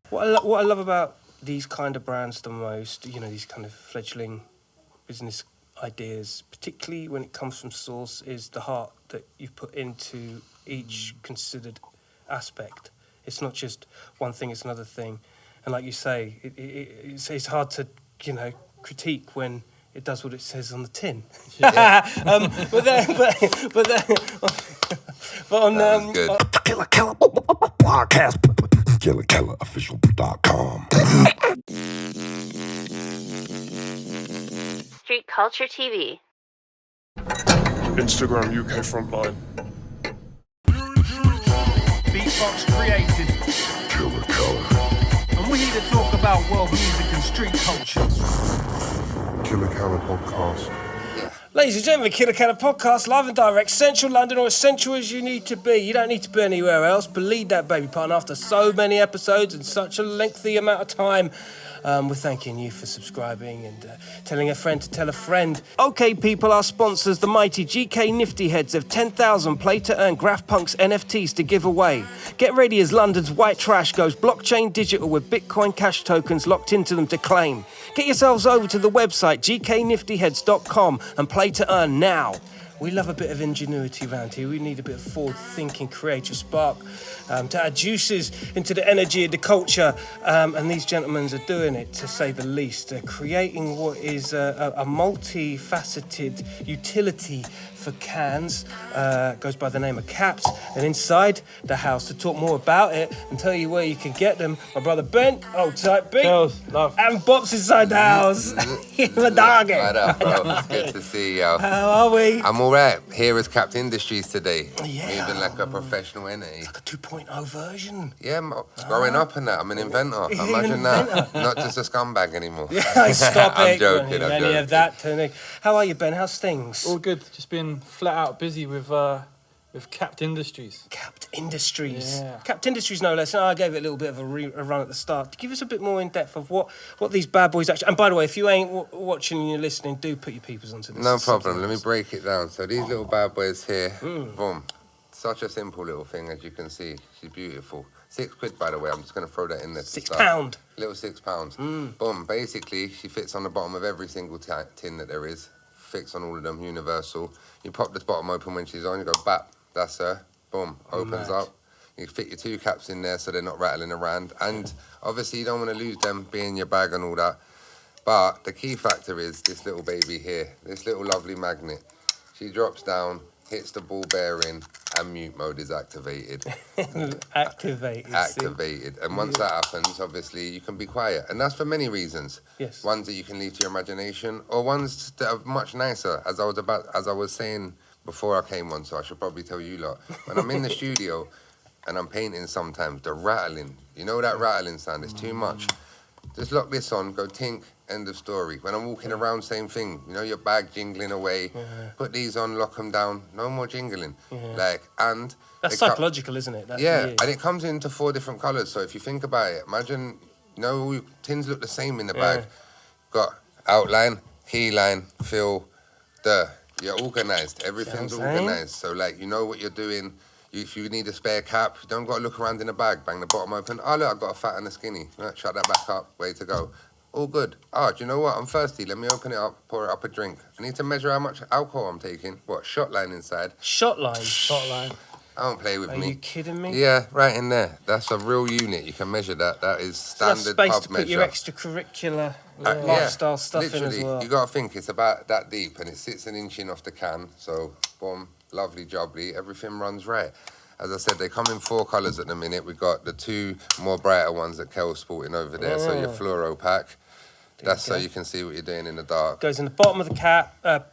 What I love about these kind of brands the most, you know, these kind of fledgling business ideas, particularly when it comes from source, is the heart that you put into each considered aspect. It's not just one thing, it's another thing. And like you say, it's hard to, you know, critique when it does what it says on the tin. Yeah. But on good. Killa Kela podcast. KillaKelaOfficial.com. Street Culture TV. Instagram UK Frontline. Beatbox created. Killa Kela. And we're here to talk about world music and street culture. Killa Kela podcast. Ladies and gentlemen, Killa Kela podcast, live and direct, central London, or as central as you need to be. You don't need to be anywhere else. Believe that, baby pun. After so many episodes and such a lengthy amount of time, we're thanking you for subscribing and telling a friend to tell a friend. Okay, people, our sponsors, the mighty GK Nifty Heads, have 10,000 play-to-earn GraffPunks NFTs to give away. Get ready as London's white trash goes blockchain digital with Bitcoin Cash tokens locked into them to claim. Get yourselves over to the website gkniftyheads.com and play to earn now. We love a bit of ingenuity around here. We need a bit of forward-thinking, creative spark to add juices into the energy of the culture. And these gentlemen are doing it, to say the least. They're creating what is a multifaceted utility for cans. Goes by the name of Caps. And inside the house, to talk more about it and tell you where you can get them, my brother Ben, old type B, and BOPS inside the house. My dog. Right up, bro. It's good to see you. How are we? I'm all right. Here is Capped Industries today. Yeah. Moving like a professional entity. It's like a 2.0 version. Yeah, it's growing up in that. I'm an inventor. Imagine that. Not just a scumbag anymore. Yeah, stop it. I'm joking. Any of that, Tony. How are you, Ben? How's things? All good. Just been flat out busy with Capped Industries. Capped Industries. Yeah. Capped Industries, no less. I gave it a little bit of a run at the start. Give us a bit more in depth of what these bad boys actually... And by the way, if you ain't watching and you're listening, do put your peepers onto this. No problem. Let me break it down. So these little bad boys here, boom. Such a simple little thing, as you can see. She's beautiful. £6, by the way. I'm just going to throw that in there. £6. Little £6. Boom. Basically, she fits on the bottom of every single tin that there is. Fits on all of them, universal. You pop the bottom open when she's on, you go, bap, that's her. Boom, opens up. You fit your 2 caps in there so they're not rattling around. And obviously you don't want to lose them, be in your bag and all that. But the key factor is this little baby here, this little lovely magnet. She drops down, hits the ball bearing, and mute mode is activated. Activated. And once that happens, obviously, you can be quiet. And that's for many reasons. Yes. Ones that you can leave to your imagination, or ones that are much nicer, as I was saying before I came on, so I should probably tell you lot. When I'm in the studio and I'm painting sometimes, the rattling, you know that rattling sound, is too much. Just lock this on, go tink, end of story. When I'm walking around, same thing. You know, your bag jingling away. Put these on, lock them down. No more jingling. And... That's psychological, isn't it? And it comes into 4 different colours. So if you think about it, imagine, tins look the same in the bag. Got outline, key line, fill, You're organised. Everything's organised. So, you know what you're doing. If you need a spare cap, you don't got to look around in the bag. Bang the bottom open. Oh, look, I've got a fat and a skinny. Shut that back up. Way to go. All good. Oh, do you know what? I'm thirsty. Let me open it up, pour it up a drink. I need to measure how much alcohol I'm taking. What, shot line inside? Shot line? Shot line. I don't play with me. Are you kidding me? Yeah, right in there. That's a real unit. You can measure that. That is standard pub measure. Space to put your extracurricular lifestyle stuff literally, in as well. You got to think it's about that deep, and it sits an inch in off the can. So, boom, lovely jubbly. Everything runs right. As I said, they come in 4 colours at the minute. We've got the 2 more brighter ones that Kel's sporting over there. So your fluoro pack. That's so you can see what you're doing in the dark. Goes in the bottom of the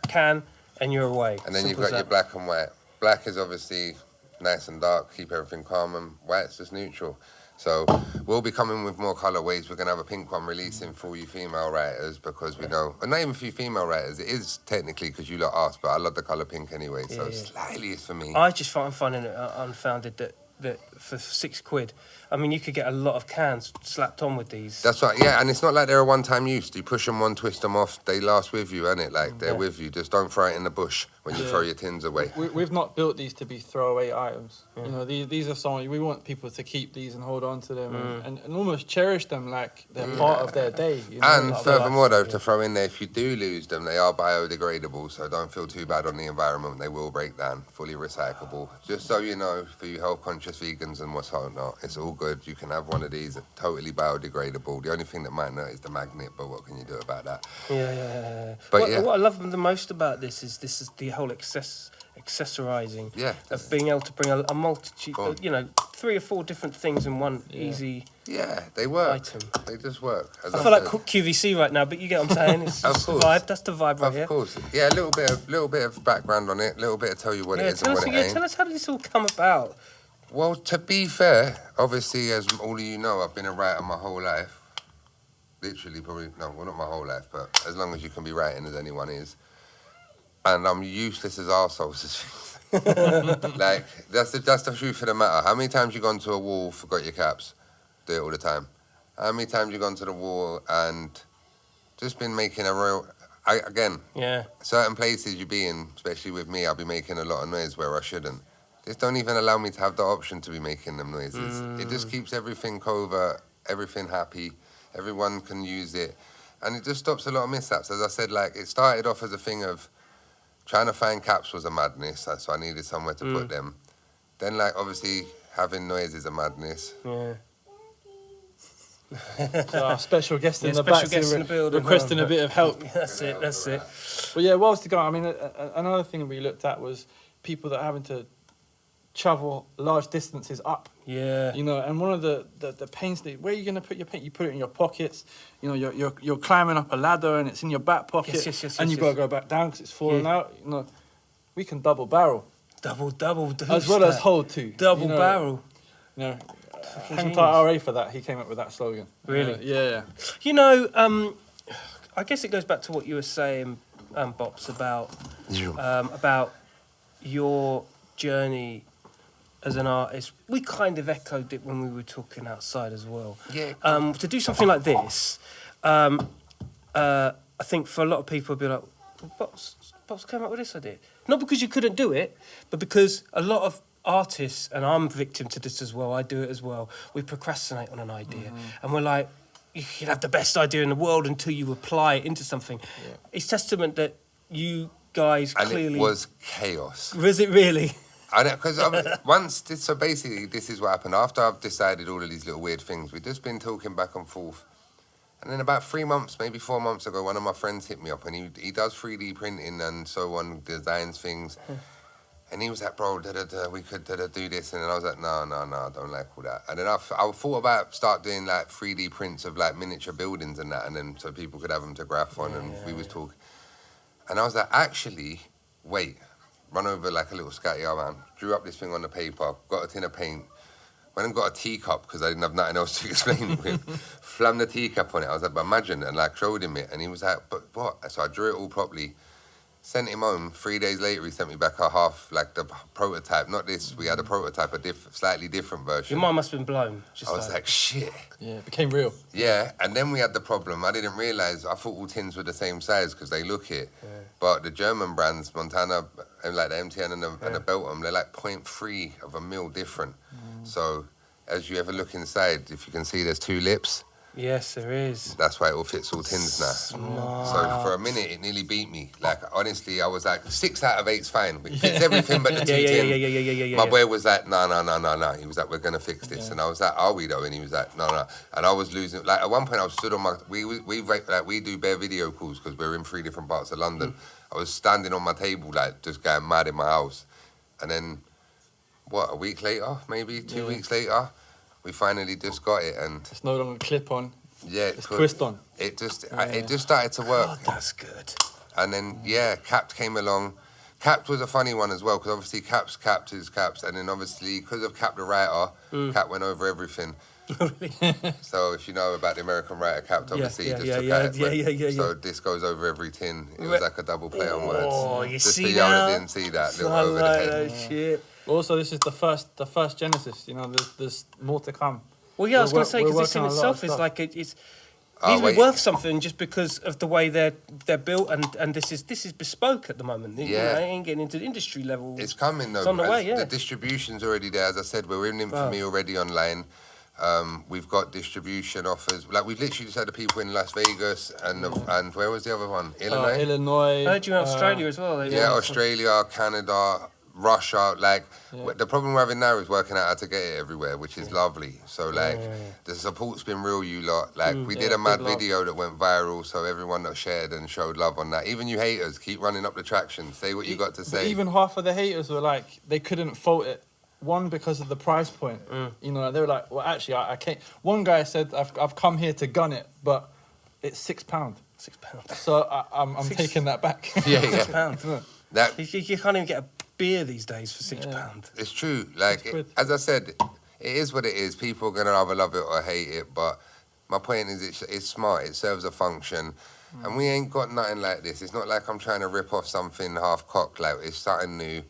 can, and you're away. And then you've got your black and white. Black is obviously nice and dark, keep everything calm, and white's just neutral. So we'll be coming with more colourways. We're going to have a pink one releasing for you female writers, because we know, and not even for you female writers, it is technically because you lot asked, but I love the colour pink anyway, so slightly it's for me. I'm finding it unfounded that that for £6. I mean, you could get a lot of cans slapped on with these. That's right, yeah, and it's not like they're a one-time use. You push them on, twist them off, they last with you, innit? Like, they're with you. Just don't throw it in the bush when you throw your tins away. We've not built these to be throwaway items. You know, these are something we want people to keep these and hold on to them and almost cherish them like they're part of their day. You know? And furthermore, though, to throw in there, if you do lose them, they are biodegradable, so don't feel too bad on the environment. They will break down, fully recyclable. Just so you know, for you health-conscious vegans and what's not, it's all good. You can have one of these, totally biodegradable. The only thing that might not is the magnet, but what can you do about that? Yeah. But What I love the most about this is the whole accessorizing of being able to bring a multitude, 3 or 4 different things in one easy they work. item. They just work. I feel like QVC right now, but you get what I'm saying. It's just the vibe. That's the vibe right here. Of course. Yeah, a little bit of background on it, a little bit to tell you what it is and what it ain't. Tell us how did this all come about? Well, to be fair, obviously, as all of you know, I've been a writer my whole life. Literally, not my whole life, but as long as you can be writing as anyone is. And I'm useless as arseholes as things. Like, that's the truth of the matter. How many times you gone to a wall, forgot your caps? Do it all the time. How many times you gone to the wall and just been making a real... certain places you be in, especially with me, I'll be making a lot of noise where I shouldn't. This don't even allow me to have the option to be making them noises. It just keeps everything covert, everything happy, everyone can use it. And it just stops a lot of mishaps. As I said, like, it started off as a thing of trying to find caps was a madness, so I needed somewhere to put them. Then, like, obviously, having noise is a madness. Yeah. So our special guest in the special back guest in the building, requesting a bit of help. That's it. But yeah, what else to go? I mean, another thing we looked at was people that are having to travel large distances up. Yeah. You know, and one of the pains that where are you going to put your paint? You put it in your pockets. You know, you're climbing up a ladder and it's in your back pocket. Yes, and you've got to go back down because it's falling out. You know, we can double barrel. Double. As well as hold too. Double barrel. You know, hang tight RA for that. He came up with that slogan. Really? Yeah. You know, I guess it goes back to what you were saying, BOPS, about your journey as an artist. We kind of echoed it when we were talking outside as well. Yeah. To do something like this, I think for a lot of people, it'd be like, well, BOPS came up with this idea. Not because you couldn't do it, but because a lot of artists, and I'm victim to this as well, I do it as well, we procrastinate on an idea. And we're like, you can have the best idea in the world until you apply it into something. Yeah. It's testament that you guys clearly... And it was chaos. Was it really? I know, because so basically this is what happened. After I've decided all of these little weird things, we've just been talking back and forth. And then about 3 months, maybe 4 months ago, one of my friends hit me up, and he does 3D printing and so on, designs things. And he was like, bro, we could do this. And then I was like, no, I don't like all that. And then I thought about start doing like 3D prints of like miniature buildings and that, and then so people could have them to graph on. We was talking. And I was like, actually, wait. Run over like a little scatty around, drew up this thing on the paper, got a tin of paint, went and got a teacup because I didn't have nothing else to explain it with. Flammed the teacup on it. I was like, but imagine, and like showed him it, and he was like, but what? So I drew it all properly, sent him home. 3 days later, he sent me back a half, like the prototype. Not this, we had a prototype, slightly different version. Your mind must have been blown. I was like, shit. Yeah, it became real. Yeah, and then we had the problem. I didn't realise, I thought all tins were the same size because they look it. Yeah. But the German brands, Montana, and like the MTN and the Belgium, they're like 0.3 of a mil different. So as you ever look inside, if you can see there's 2 lips. Yes, there is. That's why it all fits all tins now. Smart. So for a minute, it nearly beat me. Like, honestly, I was like, 6 out of 8's fine. It fits everything but the 2 tins. My boy was like, no. He was like, we're going to fix this. And I was like, are we though? And he was like, no. And I was losing. Like, at one point, I was stood on my... We do bare video calls because we're in 3 different parts of London. I was standing on my table, like, just going mad in my house. And then, a week later, maybe 2 weeks later... We finally just got it, and it's no longer clip on. Yeah, it's twist on. It just started to work. God, that's good. And then Capped came along. Capped was a funny one as well because obviously Capped is Capped, and then obviously because of Capped the writer, Capped went over everything. So if you know about the American writer Capped, obviously he just took out. So this goes over every tin. It was like a double play on words. Oh, you just see for that? y'all that didn't see that, little over the head. Shit. Also, this is the first Genesis. You know, there's more to come. Well, yeah, I was going to say, We're because this in working on a lot of itself is stuff. like it's Oh, these are wait. worth something just because of the way they're built, and this is bespoke at the moment. You know, Yeah. it ain't getting into the industry level. It's coming though. It's on the as way, yeah. The distribution's already there. As I said, we're in Infamy already online. We've got distribution offers. Like we've literally just had the people in Las Vegas and where was the other one? Illinois. Illinois. I heard you in Australia as well. Yeah, Australia, Canada, Russia. Like the problem we're having now is working out how to get it everywhere, which is lovely. So like the support's been real, you lot. Like we did a mad big love. video that went viral, so everyone that shared and showed love on that. Even you haters, keep running up the traction. Say what you got to But say. even half of the haters were like, they couldn't fault it. One, because of the price point. You know, they were like, well, actually, I can't. One guy said, I've come here to gun it, but it's £6. £6. So I'm taking that back. Yeah, £6. Yeah. That You can't even get a beer these days for £6. it's true. Like quid. as I said, it is what it is. People are gonna either love it or hate it. But my point is, it's smart. It serves a function, and we ain't got nothing like this. It's not like I'm trying to rip off something half cocked. Like it's something new,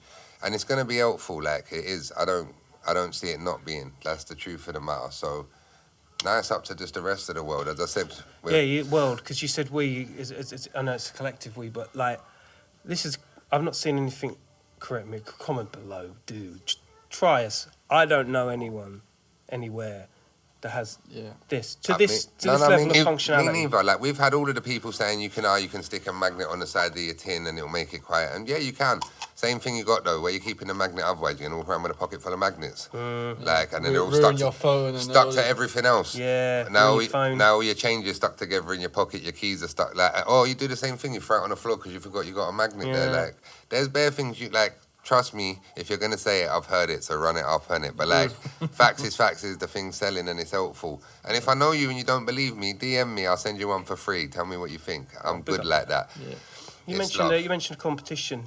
and it's gonna be helpful. Like it is. I don't see it not being. That's the truth of the matter. So now it's up to just the rest of the world. As I said, World, because you said we. I know it's a collective we, but like this is. I've not seen anything. Correct me. Comment below. Try us. I don't know anyone anywhere that has this to this level of functionality. Me neither. Like we've had all of the people saying you can stick a magnet on the side of your tin and it'll make it quiet. And yeah, you can. Same thing you got though, where you're keeping the magnet. Otherwise, you're gonna walk around with a pocket full of magnets. Like, and then they're all Ruin stuck your phone and stuck all to that. everything else. Yeah. Now, your phone. now your change is stuck together in your pocket. Your keys are stuck. Like, oh, you do the same thing. You throw it on the floor because you forgot you got a magnet there. Like, there's bare things you like. Trust me, if you're gonna say it, I've heard it, so run it up on it. But like, facts is the thing selling and it's helpful. And if I know you and you don't believe me, DM me. I'll send you one for free. Tell me what you think. I'm good like that. Yeah. You mentioned competition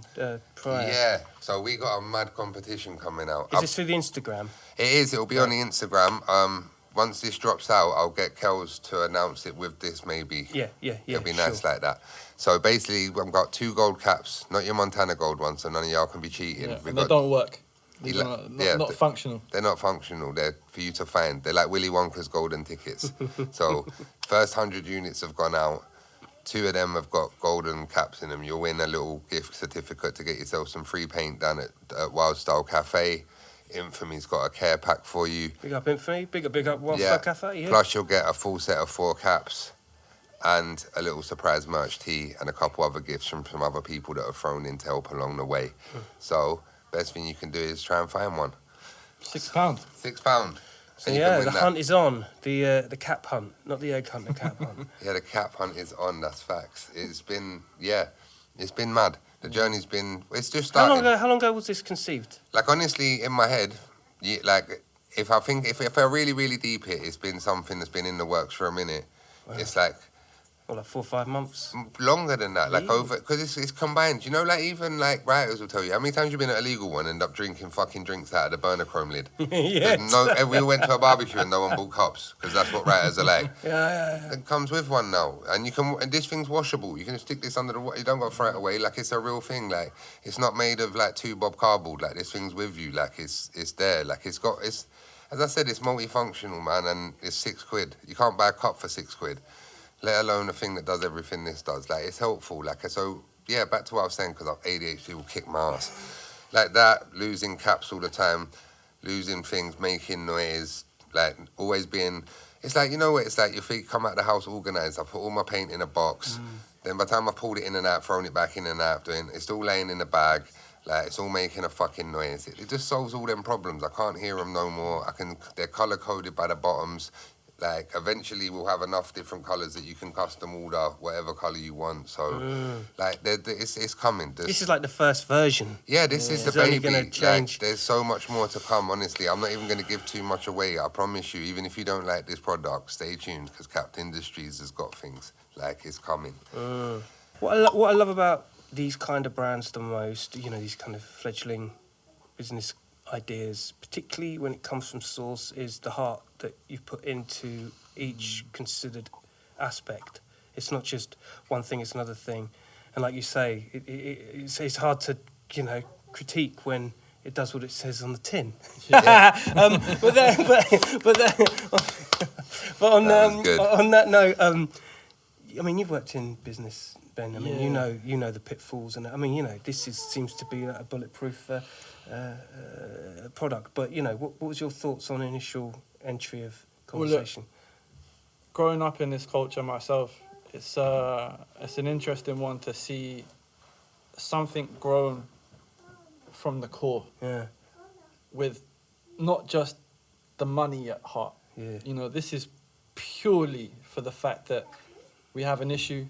prior. Yeah, so we got a mad competition coming out. Is this through the Instagram? It is. It'll be on the Instagram. Once this drops out, I'll get Kels to announce it with this maybe. Yeah. It'll be nice like that. So basically, I've got 2 gold caps, not your Montana gold ones, so none of y'all can be cheating. Yeah, We've and they got- don't work. These Ele- are yeah, not functional. They're not functional. They're for you to find. They're like Willy Wonka's golden tickets. So first 100 units have gone out. 2 of them have got golden caps in them. You'll win a little gift certificate to get yourself some free paint done at Wild Style Cafe. Infamy's got a care pack for you. Big up Infamy. Big up Wildfire Cafe. Yeah. Plus you'll get a full set of 4 caps and a little surprise merch tee and a couple other gifts from some other people that have thrown in to help along the way. So best thing you can do is try and find one. £6. £6. So And you can yeah, win the that. hunt is on. The cap hunt, not the egg hunt. The cap hunt. Yeah, the cap hunt is on. That's facts. It's been mad. The journey's been. It's just How starting. long ago was this conceived? Like honestly, in my head, like if I really really deep it, it's been something that's been in the works for a minute. It's like Well, like 4 or 5 months. longer than that. Like Really? over because it's combined. You know, like even like writers will tell you how many times you've been at a legal one, end up drinking fucking drinks out of the burner chrome lid. Yeah. We went to a barbecue and no one bought cups because that's what writers are like. Yeah. It comes with one now, and this thing's washable. You can stick this under the water. You don't got to throw it away. Like it's a real thing. Like it's not made of like 2 bob cardboard. Like this thing's with you. Like it's there. Like it's as I said, it's multifunctional, man, and it's £6. You can't buy a cup for £6, let alone a thing that does everything this does. Like it's helpful. Like so, yeah. Back to what I was saying because ADHD will kick my ass. Like that, losing caps all the time, losing things, making noise, like always being. It's like, you know what, it's like your feet come out the house organised. I put all my paint in a box. Then by the time I pulled it in and out, thrown it back in and out, it's still laying in the bag. Like, it's all making a fucking noise. It just solves all them problems. I can't hear them no more. They're colour-coded by the bottoms. Like, eventually we'll have enough different colours that you can custom order whatever colour you want. So, like, it's coming. This is like the first version. Yeah, this is the It's only baby. gonna change. Like, there's so much more to come, honestly. I'm not even going to give too much away. I promise you, even if you don't like this product, stay tuned because Capped Industries has got things. Like, it's coming. What I love about these kind of brands the most, you know, these kind of fledgling business ideas, particularly when it comes from source, is the heart that you put into each considered aspect. It's not just one thing, it's another thing. And like you say, it's hard to, you know, critique when it does what it says on the tin. Yeah. But on That was good. on that note, I mean, you've worked in business, Ben. I mean, Yeah. you know the pitfalls, and I mean, you know, seems to be a bulletproof product. But you know, what was your thoughts on initial entry of conversation? Growing up in this culture myself, it's an interesting one to see something grown from the core Yeah, with not just the money at heart. yeah, You know, this is purely for the fact that we have an issue,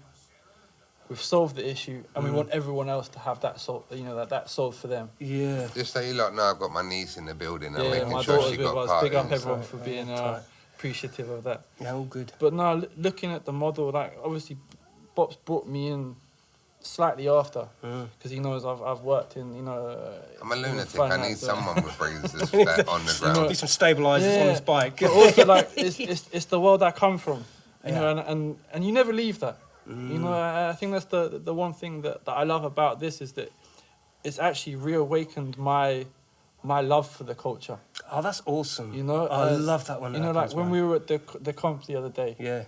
we've solved the issue, and we want everyone else to have that solved. You know, that solved for them. yeah. Just so you lot know, I've got my niece in the building. I'm Yeah, making my sure daughter's she with got us. part Big up in. everyone Tight, for being tight. appreciative of that. Yeah, all good. But now, looking at the model, like obviously, BOPS brought me in slightly after because he knows I've worked in, you know. I'm a in lunatic. I finance, need so- someone with braces that on the ground. Need some stabilisers on his bike. But also, like, it's the world I come from, you Yeah. know, and you never leave that. You know, I think that's the one thing that I love about this is that it's actually reawakened my love for the culture. Oh, that's awesome. You know, I love that one. You know, like when we were at the comp the other day, Yeah.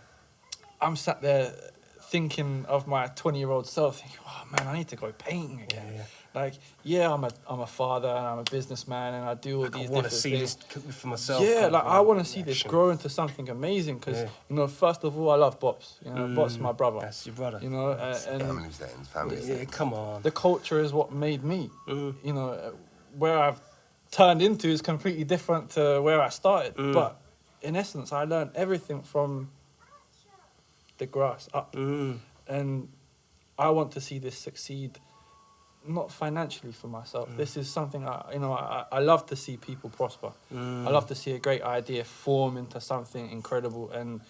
I'm sat there thinking of my 20-year-old self, thinking, oh man, I need to go painting again. Yeah. Like, yeah, I'm a father and I'm a businessman and I do all I these want to different see things. this cook for myself. Yeah, kind like of I want to see this reaction. grow into something amazing because, Yeah. you know, first of all, I love BOPS. You know, BOPS is my brother. That's your brother. You know, and Family settings, family Yeah, settings. come on. the culture is what made me. You know, where I've turned into is completely different to where I started. But in essence, I learned everything from the grass up. And I want to see this succeed, not financially for myself. This is something I love to see people prosper. I love to see a great idea form into something incredible, and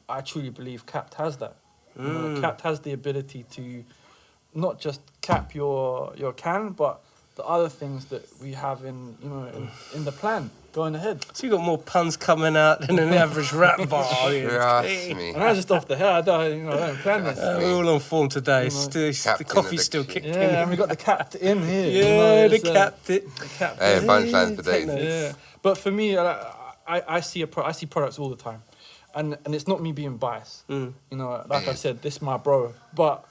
I truly believe Capped has that. You know, Capped has the ability to not just cap your can, but the other things that we have in the plan going ahead. So you got more puns coming out than an average rap bar. Trust me. And I just off the head, I don't plan this. We're all on form today. Still, the Captain coffee's of the still ship. kicked Yeah, and in. we got the capped in here. Yeah, the it's, captain. The capped Hey, in. punchlines for Take days. notes. Yeah, but for me, I see products all the time, and it's not me being biased. You know, like I said, this is my bro, but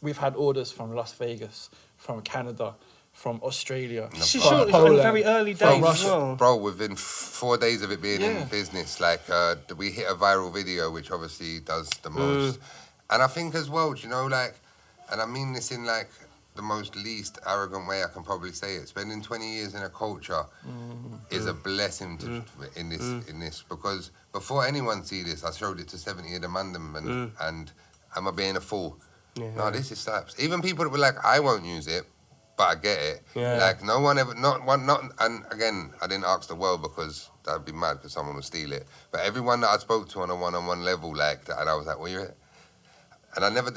we've had orders from Las Vegas, from Canada, from Australia, It's from short, it's Poland, in very early from days as Russia. well. Bro, within 4 days of it being Yeah. in business, like we hit a viral video, which obviously does the most. And I think as well, do you know, like, and I mean this in like the most least arrogant way I can probably say it. Spending 20 years in a culture is a blessing to, in this because before anyone see this, I showed it to 70 of the mandem and am I being a fool? Yeah. No, this is slaps. Even people that were like, I won't use it, but I get it. Yeah. Like no one ever, and again, I didn't ask the world because that'd be mad because someone would steal it. But everyone that I spoke to on a one-on-one level, like that, and I was like, where you at? And I never,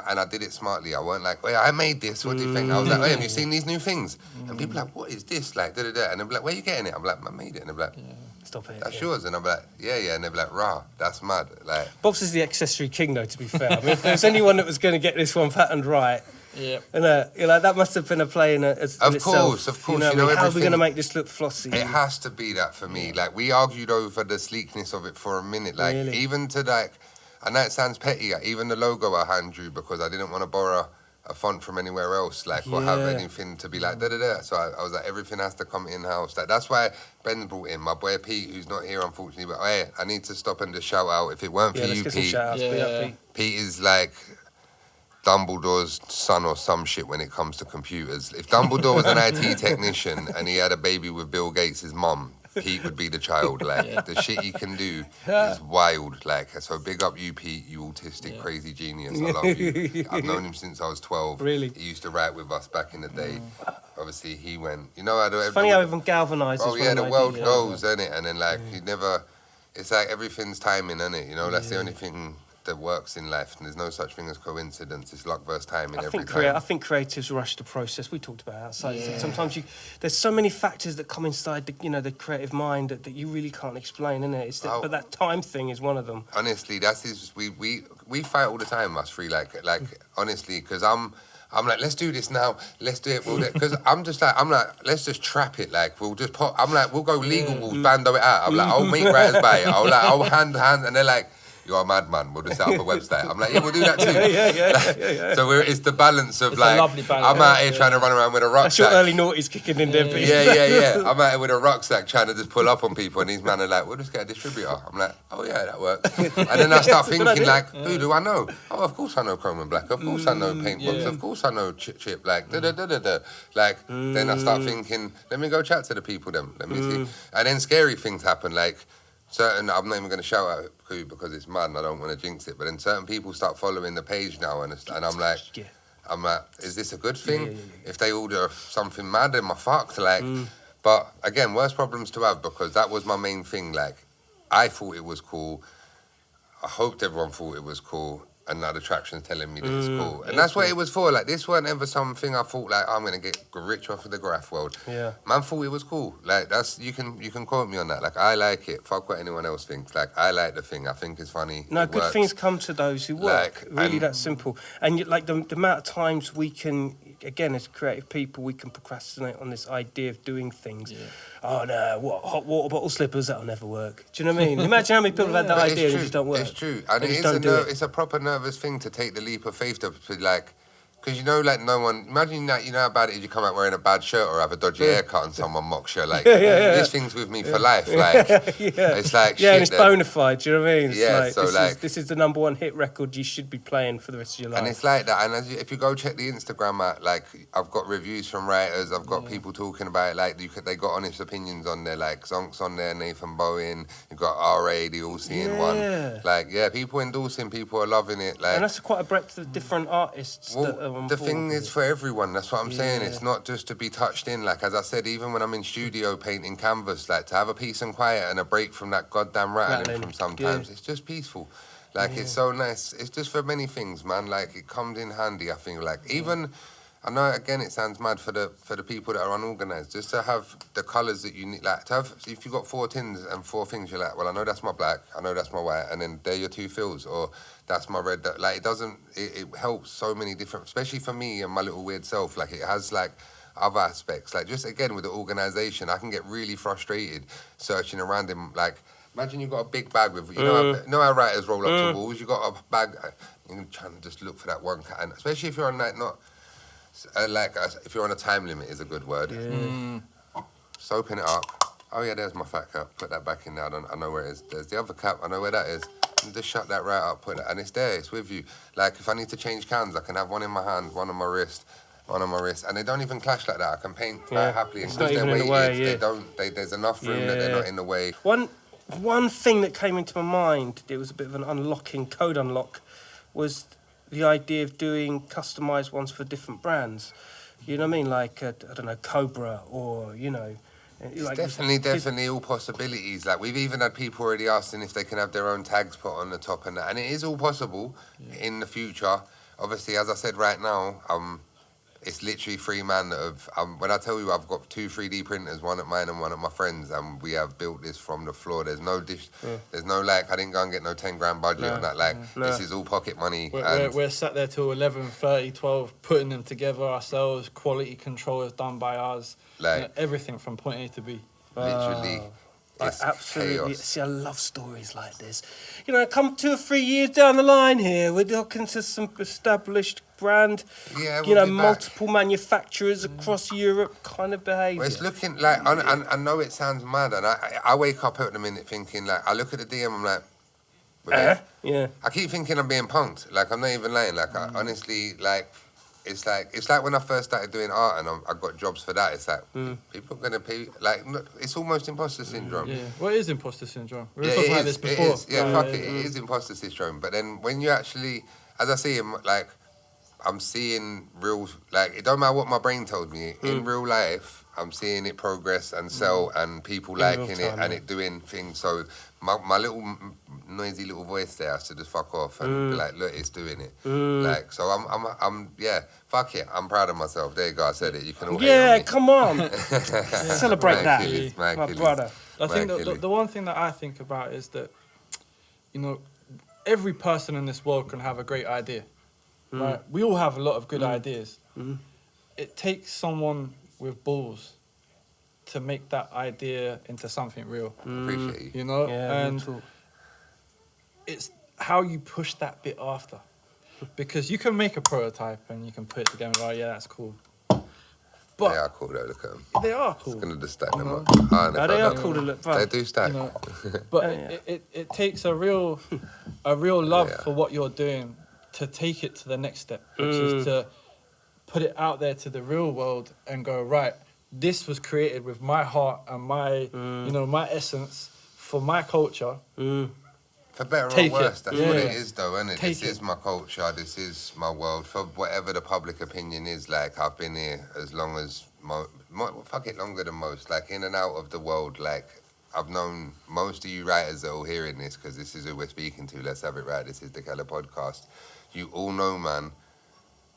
and I did it smartly. I weren't like, oh yeah, I made this. What do you think? I was like, oh, have you seen these new things? And people are like, what is this? Like, da da da. And they're like, where you getting it? I'm like, I made it. And they're like, Stop it. that's yours. And I'm like, yeah. And they're like, rah, that's mad. Like, BOPS is the accessory king, though, to be fair. I mean, if there's anyone that was going to get this one patterned right, Yeah. and that must have been a play in itself. Of course. You know, You know, how are we going to everything- make this look flossy? it has to be that for me. Like, we argued over the sleekness of it for a minute. Like, Really? even to like, I know it sounds petty, even the logo I hand drew because I didn't want to borrow a font from anywhere else, like, or have Yeah. anything to be like, da-da-da. So I was like, everything has to come in-house. Like, that's why Ben brought in my boy Pete, who's not here, unfortunately, but hey, I need to stop and just shout out, if it weren't Yeah, for let's you, get some Pete, shout-outs. Big up, Yeah. Pete. Pete is like Dumbledore's son or some shit when it comes to computers. If Dumbledore was an IT technician and he had a baby with Bill Gates' mum, Pete would be the child. Like, the shit he can do is wild. Like, so big up you, Pete, you autistic, crazy genius. I love you. I've known him since I was 12. Really? He used to write with us back in the day. Obviously, he went, you know, It's funny how everyone galvanises. oh, when yeah, an the idea world goes. goes, innit? And then, like, you never, it's like everything's timing, innit? You know, that's the only thing that works in life. And there's no such thing as coincidence. It's luck versus timing I every think, time. I think creatives rush the process. We talked about it outside. Sometimes there's so many factors that come inside the creative mind that you really can't explain, innit? It's Oh. but that time thing is one of them. Honestly, that's his. We fight all the time, us three. Like honestly, because I'm I'm like, let's do this now. Let's do it. Because I'm like, let's just trap it. Like, we'll just pop. I'm like, we'll go legal rules, bando it out. I'm like, I'll make writers buy it. I'll hand, and they're like, you're a madman. We'll just set up a website. I'm like, yeah, we'll do that too. yeah. So it's the balance of It's like, a lovely balance. I'm out here trying to run around with a That's your rucksack. early noughties kicking in there. Yeah. I'm out here with a rucksack trying to just pull up on people, and these men are like, we'll just get a distributor. I'm like, oh yeah, that works. And then I start thinking like, who do I know? Oh, of course I know Chrome and Black. Of course I know Paintbox. Of course I know Chip. Like, Like, then I start thinking, let me go chat to the people then. Let me see. And then scary things happen, like, certain, I'm not even going to shout out who because it's mad and I don't want to jinx it, but then certain people start following the page now and I'm like, is this a good thing? If they order something mad, am I fucked? Like, but again, worst problems to have because that was my main thing. Like, I thought it was cool. I hoped everyone thought it was cool. And now the traction's telling me that it's cool. And that's what it was for. Like, this weren't ever something I thought, like, I'm going to get rich off of the graph world. Yeah. Man thought it was cool. Like, that's, you can quote me on that. Like, I like it. Fuck what anyone else thinks. Like, I like the thing. I think it's funny. No, it good works. things come to those who work. Like, Really, that simple. And like the amount of times we can, again, as creative people, we can procrastinate on this idea of doing things. Yeah. Oh no, what, hot water bottle slippers? That'll never work. Do you know what I mean? Imagine how many people have had that But idea and it just don't work. It's true. And They just don't do it. it's a proper nervous thing to take the leap of faith to like, because you know, like, no one, imagine that, you know how bad it is you come out wearing a bad shirt or have a dodgy haircut and someone mocks you. Like, this thing's with me for life. Like, it's like, shit. And it's bona fide. Do you know what I mean? It's Yeah, like, so this is the #1 hit record you should be playing for the rest of your life. And it's like that. And if you go check the Instagram out, like, I've got reviews from writers. I've got people talking about it. Like, they got honest opinions on there. Like, Zonk's on there, Nathan Bowen. You've got R.A., the all-seeing one. Like, yeah, people endorsing, people are loving it. Like, and that's quite a breadth of different artists that are on the board thing with is it. for everyone. That's what I'm saying. It's not just to be touched in. Like, as I said, even when I'm in studio painting canvas, like, to have a peace and quiet and a break from that goddamn rattling from sometimes, it's just peaceful. Like, it's so nice. It's just for many things, man. Like, it comes in handy, I think. Like, even, I know, again, it sounds mad for the people that are unorganized, just to have the colors that you need. Like, to have, if you've got 4 tins and 4 things, you're like, well, I know that's my black, I know that's my white, and then they're your 2 fills, or that's my red. Like, it doesn't, it helps so many different, especially for me and my little weird self. Like, it has, like, other aspects. Like, just again, with the organization, I can get really frustrated searching around in, like, imagine you've got a big bag with, you know how writers roll up to walls, you've got a bag, you're trying to just look for that one cat, and especially if you're on, like, not, if you're on a time limit is a good word. So open it up. Oh yeah, there's my fat cap. Put that back in there. I know where it is. There's the other cap. I know where that is. And just shut that right up. Put it, and it's there. It's with you. Like, if I need to change cans, I can have one in my hand, one on my wrist, and they don't even clash like that. I can paint quite happily. And It's because not they're even in weighted, the way, there's enough room that they're not in the way. One thing that came into my mind, it was a bit of an code unlock, was the idea of doing customized ones for different brands. You know what I mean? Like, I don't know, Cobra, or, you know. It's like, definitely all possibilities. Like, we've even had people already asking if they can have their own tags put on the top and that. And it is all possible in the future. Obviously, as I said right now, it's literally 3 man that have, when I tell you I've got 2 3D printers, one at mine and one at my friend's, and we have built this from the floor. There's no there's no, like, I didn't go and get no 10 grand budget on that. Like, this is all pocket money. We're sat there till 11:30, 12, putting them together ourselves. Quality control is done by us. Like, you know, everything from point A to B. Literally. Like, absolutely. Chaos. See, I love stories like this. You know, come 2 or 3 years down the line here, we're talking to some established brand, Yeah, you know, we'll be back. multiple manufacturers across Europe kind of behaviour. Well, it's looking like, I know it sounds mad, and I wake up at the minute thinking, like, I look at the DM, I'm like, Yeah. I keep thinking I'm being punked. Like, I'm not even lying. Like, I honestly, like, it's like when I first started doing art and I got jobs for that. It's like, people are going to pay, like, it's almost imposter syndrome. Yeah. Well, it is imposter syndrome. We were Yeah, talking it about is, this before. It is. Yeah, fuck it. It is imposter syndrome. But then when you actually, as I see him, like, I'm seeing real, like, it don't matter what my brain told me. In real life, I'm seeing it progress and sell and people liking it and it doing things. So my little noisy little voice there has to just fuck off and be like, look, it's doing it. Like, so I'm yeah, fuck it. I'm proud of myself. There you go. I said it. You can all hate on me. Come on. Celebrate that, Achilles, my Achilles. brother. I think Achilles. the one thing that I think about is that, you know, every person in this world can have a great idea. right? We all have a lot of good ideas. It takes someone with balls to make that idea into something real. Appreciate you. You know, Yeah, and real talk. it's how you push that bit after, because you can make a prototype and you can put it together. Oh yeah, that's cool. But They are cool though, look at them. they are cool. Gonna just stack them up. No, they are cool to look They fun. do stack. You know, but it takes a real love Yeah. for what you're doing to take it to the next step, which is to put it out there to the real world and go, right, this was created with my heart and my my essence for my culture. For better Take or it. worse, that's Yeah. what it is though, isn't it? Take This is it. my culture, this is my world. For whatever the public opinion is, like, I've been here as long as, longer than most. Like, in and out of the world, like, I've known most of you writers that are all hearing this, because this is who we're speaking to. Let's have it right. This is the Kela podcast. You all know, man,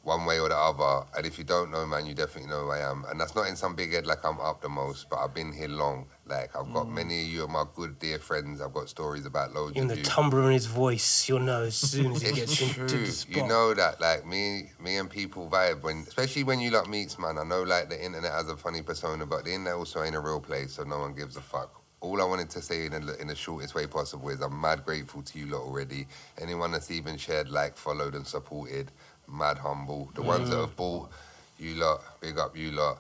one way or the other. And if you don't know, man, you definitely know who I am. And that's not in some big head like I'm up the most, but I've been here long. Like, I've got many of you are my good, dear friends. I've got stories about loads Even of the you. timbre in his voice, you'll know as soon as he It's gets into true. the spot. You know that, like, me and people vibe when, especially when you lot meets, man. I know, like, the internet has a funny persona, but the internet also ain't a real place, so no one gives a fuck. All I wanted to say in the shortest way possible is I'm mad grateful to you lot already. Anyone that's even shared, like, followed and supported, mad humble. The ones that have bought, you lot, big up you lot.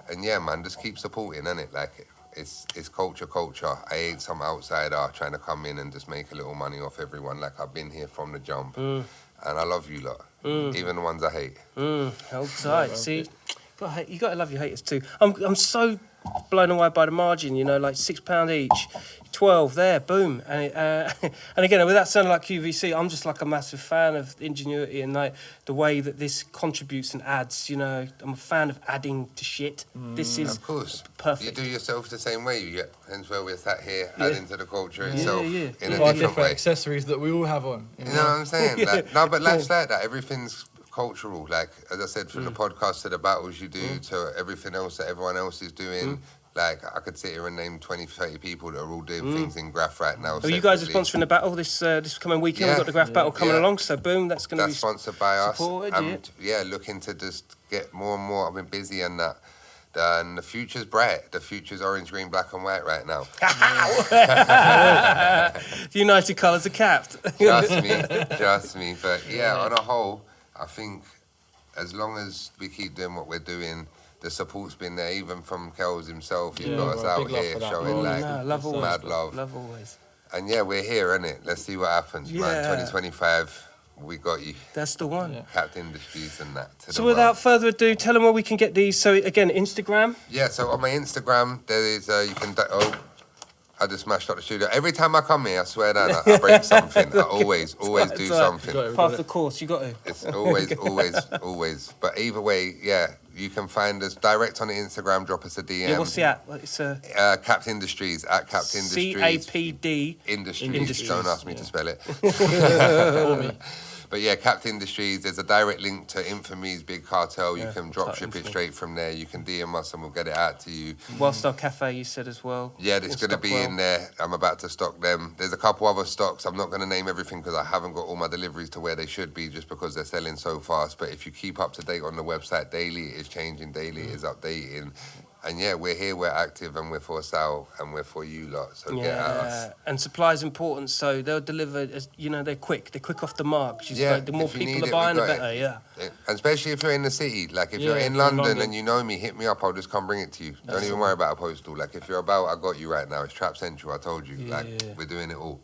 And yeah, man, just keep supporting, innit? Like, it's culture. I ain't some outsider trying to come in and just make a little money off everyone. Like, I've been here from the jump. And I love you lot. Even the ones I hate. Hold tight. See, you got to love your haters too. I'm so blown away by the margin. You know, like £6 each, 12 there, boom. And and again, without sounding like QVC, I'm just like a massive fan of ingenuity and like the way that this contributes and adds. You know, I'm a fan of adding to shit. This is Of course. perfect. You do yourself the same way. Hence where we're sat here, adding to the culture itself yeah. in With a our different way. accessories that we all have on. You know what I'm saying? Like, no, but life's like that. Everything's cultural. Like, as I said, from the podcast to the battles you do to everything else that everyone else is doing. Like, I could sit here and name 20, 30 people that are all doing things in GRAFF right now. Oh, you guys are separately. sponsoring the battle this coming weekend. We've got the GRAFF battle coming Yeah. along, so boom, that's going to be That's sponsored by us. supported, And looking to just get more and more. I've been busy on that. And the future's bright. The future's orange, green, black and white right now. The United colours are capped. Trust me. But yeah, on a whole, I think as long as we keep doing what we're doing, the support's been there, even from Kells himself. He's got us bro, out big love here for that, showing bro. like love always, mad bro. love. Love always. And yeah, we're here, innit? Let's see what happens, man. Yeah. 2025, we got you. That's the one. Yeah. Captain Industries and that. To So the without world. further ado, tell them where we can get these. So again, Instagram. Yeah, so on my Instagram, there is, you can, I just smashed up the studio. Every time I come here, I swear down, I break something. I always do It's all right. something. Pass the course, you got to. It's always. But either way, yeah, you can find us direct on the Instagram, drop us a DM. Yeah, what's the at? It's Capt Industries, at Capt Industries. CAPD. Industries. Don't ask me to spell it. For me. But yeah, Capt Industries, there's a direct link to Infamy's Big Cartel. You can drop ship it Infamy. straight from there. You can DM us and we'll get it out to you. Wildstyle Cafe, you said as well. Yeah, it's going to be in there. I'm about to stock them. There's a couple other stocks. I'm not going to name everything because I haven't got all my deliveries to where they should be just because they're selling so fast. But if you keep up to date on the website daily, it is changing daily, it is updating. And yeah, we're here, we're active, and we're for Sal, and we're for you lot. So get at us. And supply's important, so they'll deliver. As you know, they're quick off the mark. Just Yeah, like the more if you people need are it, buying, we the got better. it. Yeah. And especially if you're in the city. Like, if Yeah, you're in if you're in London, London. and you know me, hit me up. I'll just come bring it to you. Don't even worry about a postal. Like, if you're about, I got you right now. It's Trap Central, I told you. Yeah. We're doing it all.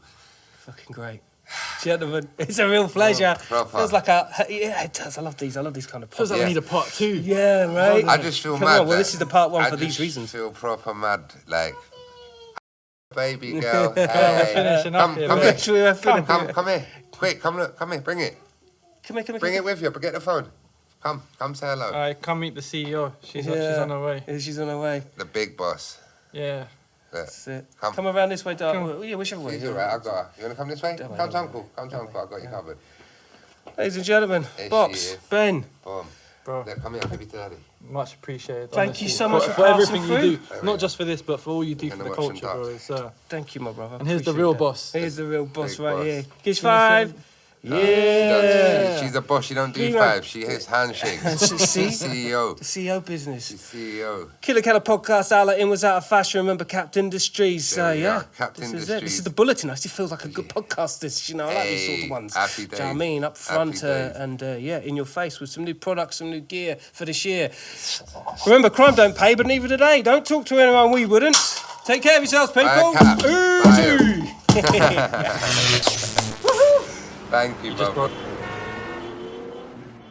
Fucking great. Gentlemen, it's a real pleasure. Proper. Feels like it does. I love these kind of Feels like Yeah. we need a part 2. Yeah, right. I just feel Come mad. on, well, that- this is the part one I for these just reasons. feel proper mad. Like, baby girl. We're Hey. finishing up here, Come mate. here. Should we have Come here. Quick, come here. Bring it. Come here. Bring it with you, but get the phone. Come say hello. All right, come meet the CEO. She's Yeah. on her way. Yeah, she's on her way. The big boss. Yeah. That's it. Come. Come around this way, Dark. Come. Well, yeah, whichever way. She's alright, I got her. You wanna come this way? Don't Come to worry. Uncle. Come to Uncle, I got you covered. Ladies and gentlemen, There she Bops, is. Ben, Boom. Bro, Look, come here, I'll give you 30. much appreciated. Thank honestly. you so much for for everything passing you do. through. Not just for this, but for all you do Gonna for the watch them culture, bro. duck. It's, thank you, my brother. and here's the Appreciate real that. boss. Here's the real boss Big right boss. here. Gives 5. Yeah. She's a boss. She don't do Green five. She has handshakes. See? She's CEO. The CEO business. She's CEO. Killa Kela podcast, outlet in was out of fashion. Remember, Capped Industries. There we Yeah, are, Capped this is it. Industries. This is the bulletin. It actually feels like a good podcast. This, you know, I like these sort of ones. Happy Do you know what I days. mean? Up front Happy days. and yeah, in your face with some new products, some new gear for this year. Remember, crime don't pay, but neither do they. Don't talk to anyone we wouldn't. Take care of yourselves, people. Bye, Cap. Easy. Thank you, bro.